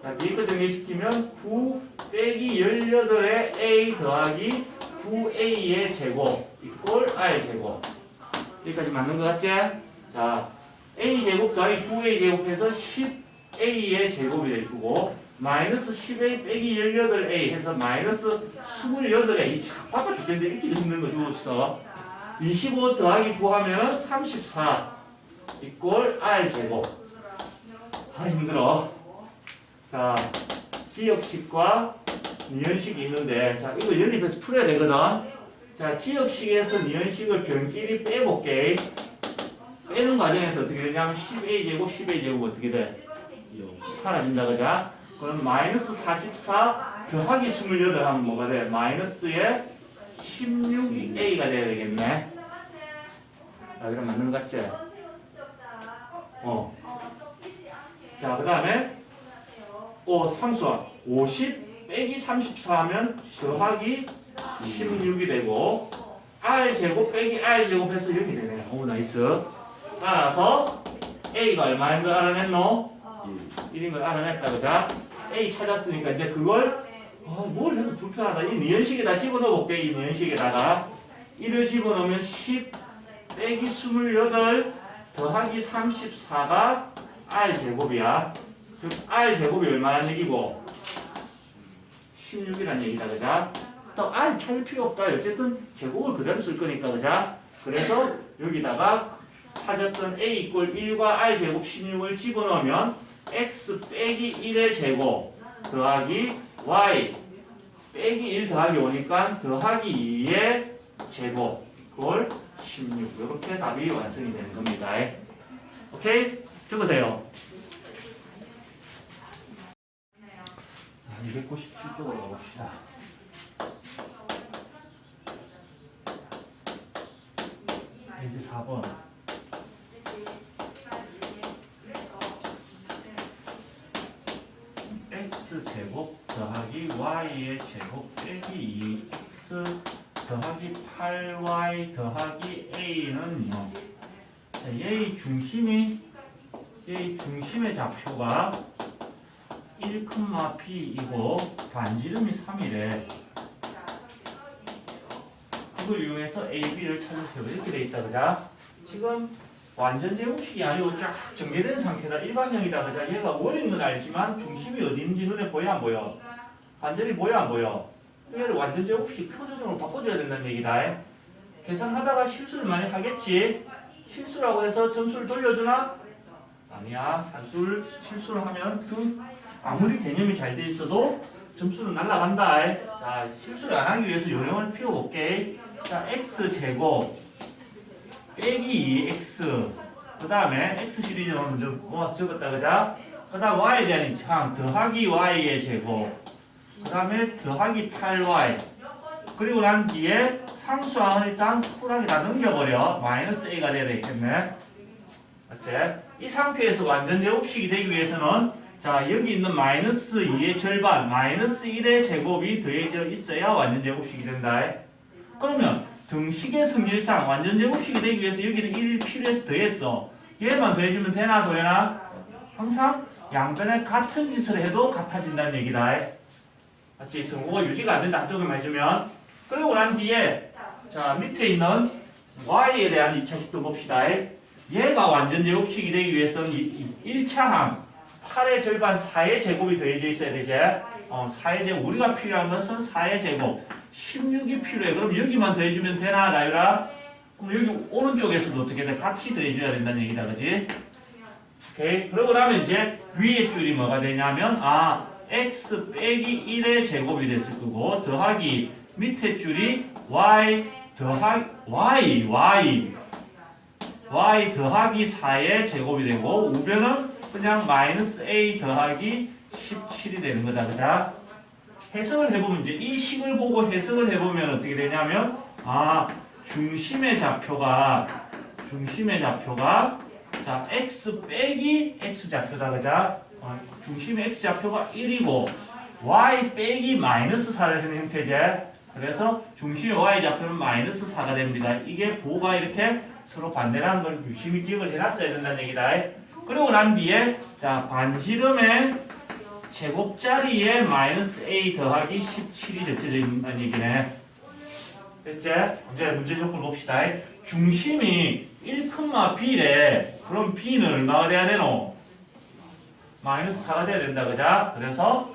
자, 뒤에 거 정리시키면 9 빼기 18의 a 더하기 9a의 제곱 이꼴 r 제곱 여기까지 맞는 것 같지? 자, a 제곱 더하기 9a 제곱해서 10a의 제곱이 될 거고 마이너스 10a 빼기 18a 해서 마이너스 28a 이 참 바빠 죽겠는데 읽기도 힘든 거 주었어. 25 더하기 9 하면 34 이꼴 r 제곱. 힘들어. 자, 기역식과 니은식이 있는데, 자, 이거 연립해서 풀어야 되거든. 자, 기역식에서 니은식을 변끼리 빼볼게. 빼는 과정에서 어떻게 되냐면 10a제곱, 10a제곱 어떻게 돼? 사라진다, 그자? 그럼 마이너스 44 더하기 28 하면 뭐가 돼? 마이너스에 16a가 돼야 되겠네. 아, 그럼 맞는 거 같지? 자, 그 다음에 상수항 50 빼기 34 하면 더하기 16이 되고 r제곱 빼기 r제곱 해서 0이 되네. 오, 나이스. 따라서 a가 얼마인 걸 알아냈노? 1인 걸 알아냈다, 그자? a 찾았으니까 이제 그걸 뭘 해도 불편하다. 이 니은식에다 집어넣어 볼게. 이 니은식에다가 1을 집어넣으면 10 빼기 28 더하기 34가 r제곱이야. 즉 r제곱이 얼마란 얘기고 16이란 얘기다, 그자? 또 r 찾을 필요 없다. 어쨌든 제곱을 그대로 쓸 거니까, 그자? 그래서 여기다가 찾았던 a 이꼴 1과 r제곱 16을 집어넣으면 x 빼기 1의 제곱 더하기 y 빼기 1 더하기 5니까 더하기 2의 제곱 이꼴 16. 이렇게 답이 완성이 되는 겁니다. 오케이? 적으세요. 297쪽으로 가봅시다. 이제 4번. x제곱 더하기 y의 제곱 빼기 2x 더하기 8y 더하기 a는요. 얘의 중심의 좌표가 1,p이고 반지름이 3이래. 이걸 이용해서 a, b를 찾으세요. 이렇게 돼 있다, 그자? 지금 완전 제곱식이 아니고 쫙 전개된 상태다. 일반형이다, 그자? 얘가 원인 건 알지만 중심이 어디 있는지 눈에 보여, 안 보여? 반절이 보여, 안 보여? 얘를 완전 제곱식 표준으로 바꿔줘야 된다는 얘기다. 계산하다가 실수를 많이 하겠지? 실수라고 해서 점수를 돌려주나? 아니야. 실수를 하면 아무리 개념이 잘 돼 있어도 점수는 날라간다. 자, 실수를 안 하기 위해서 요령을 피워볼게. 자, x제곱 빼기 2x 그 다음에 x 시리즈는 먼저 모아서 적었다, 그자? 그 다음 y에 대한 입장 더하기 y의 제곱 그 다음에 더하기 8y 그리고 난 뒤에 상수항을 일단 쿨하게 다 넘겨버려. 마이너스 a가 돼야 되겠네. 맞지? 이 상태에서 완전 제곱식이 되기 위해서는 자, 여기 있는 마이너스 2의 절반, 마이너스 1의 제곱이 더해져 있어야 완전 제곱식이 된다. 그러면 등식의 성질상 완전 제곱식이 되기 위해서 여기는 1이 필요해서 더했어. 얘만 더해주면 되나 도되나? 항상 양변에 같은 짓을 해도 같아진다는 얘기다. 맞지? 등호가 유지가 안 된다. 한쪽에만 해주면. 그리고 난 뒤에 자, 밑에 있는 y에 대한 2차식도 봅시다. 얘가 완전 제곱식이 되기 위해서는 1차항 8의 절반 4의 제곱이 더해져 있어야 되지. 4의 제곱 우리가 필요한 것은 4의 제곱 16이 필요해. 그럼 여기만 더해주면 되나, 나유라? 그럼 여기 오른쪽에서도 어떻게 돼? 같이 더해줘야 된다는 얘기다, 그지? 오케이. 그러고 나면 이제 위에 줄이 뭐가 되냐면 x 빼기 1의 제곱이 됐을 거고 더하기 밑에 줄이 y 더하기 y 더하기 4의 제곱이 되고 우변은 그냥 마이너스 a 더하기 17이 되는 거다, 그자? 해석을 해보면 이제 이 식을 보고 해석을 해보면 어떻게 되냐면 중심의 좌표가 자 x 빼기 x 좌표다, 그자? 중심의 x 좌표가 1이고 y 빼기 마이너스 4를 하는 형태지. 그래서 중심의 y 좌표는 마이너스 4가 됩니다. 이게 부호가 이렇게 서로 반대라는 걸 유심히 기억을 해놨어야 된다는 얘기다. 그리고 난 뒤에 자 반지름의 제곱자리에 마이너스 a 더하기 17이 적혀져 있다는 얘기네. 됐지? 이제 문제 조건 봅시다. 중심이 1,b래. 그럼 b는 얼마가 돼야 되노? 마이너스 4가 돼야 된다, 그자? 그래서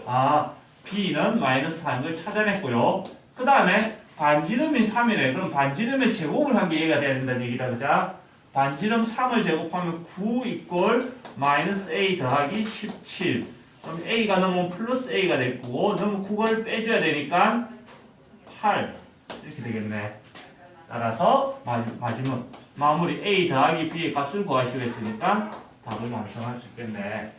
b는 마이너스 4인 걸 찾아냈고요. 그 다음에 반지름이 3이래. 그럼 반지름의 제곱을 한 게 얘가 돼야 된다는 얘기다, 그자? 반지름 3을 제곱하면 9 이꼴 마이너스 a 더하기 17. 그럼 A가 넘으면 플러스 A가 될 거고 넘으면 9을 빼줘야 되니까 8 이렇게 되겠네. 따라서 마지막 마무리 A 더하기 B의 값을 구하시고 했으니까 답을 완성할 수 있겠네.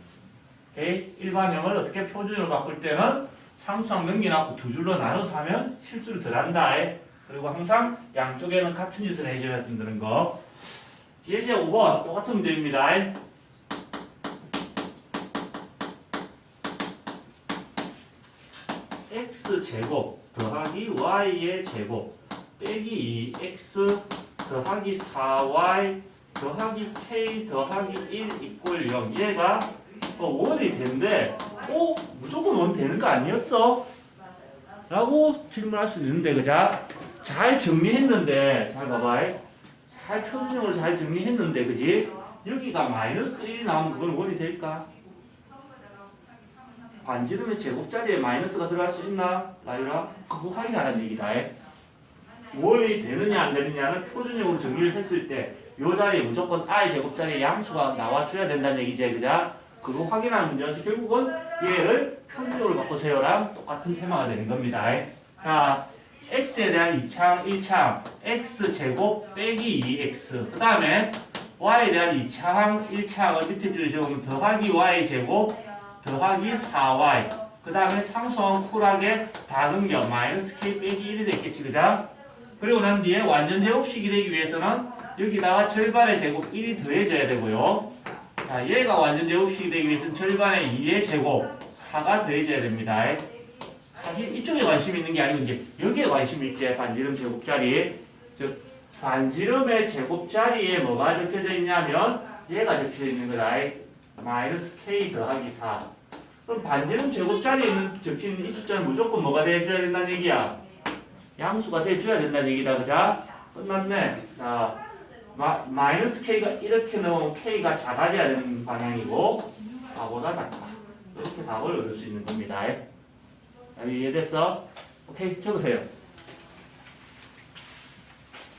오케이? 일반형을 어떻게 표준으로 바꿀 때는 상수항 넘겨놨고 두 줄로 나눠서 하면 실수를 덜 한다. 그리고 항상 양쪽에는 같은 짓을 해줘야 된다는 거. 예제 5번 똑같은 문제입니다. x제곱 더하기 y의 제곱 빼기 2x 더하기 4y 더하기 k 더하기 1 이꼴 0 얘가 원이 된대. 무조건 원 되는 거 아니었어? 라고 질문할 수 있는데 그자? 잘 정리했는데 잘 봐봐. 잘 표준형으로 잘 정리했는데 그지? 여기가 마이너스 1이 나오면 그건 원이 될까? 반지름의 제곱자리에 마이너스가 들어갈 수 있나? 라이라? 그거 확인하라는 얘기다. 원이 되느냐 안 되느냐는 표준형으로 정리를 했을 때 요 자리에 무조건 i 제곱자리에 양수가 나와줘야 된다는 얘기지 그자? 그거 확인하는 문제라서 결국은 얘를 표준형으로 바꾸세요랑 똑같은 테마가 되는 겁니다. 자, x에 대한 2창, 1창 x제곱 빼기 2x 그 다음에 y에 대한 2창, 1창을 밑에 줄을 적으면 더하기 y제곱 더하기 4y 그 다음에 상수항 쿨하게 다 넘겨 마이너스 k 빼기 1이 됐겠지 그자? 그리고 난 뒤에 완전 제곱식이 되기 위해서는 여기다가 절반의 제곱 1이 더해져야 되고요. 자, 얘가 완전 제곱식이 되기 위해서는 절반의 2의 제곱 4가 더해져야 됩니다. 사실 이쪽에 관심이 있는 게 아니고 이제 여기에 관심이 있지. 반지름 제곱자리. 즉 반지름의 제곱자리에 뭐가 적혀져 있냐면 얘가 적혀져 있는 거다. 마이너스 k 더하기 4. 그럼 반지름 제곱자리에 적힌 이 숫자는 무조건 뭐가 돼줘야 된다는 얘기야? 양수가 돼줘야 된다는 얘기다. 그자? 끝났네. 자, 마이너스 k가 이렇게 넣으면 k가 작아져야 되는 방향이고 4보다 작다. 이렇게 답을 얻을 수 있는 겁니다. 이해됐어? 오케이, 적으세요.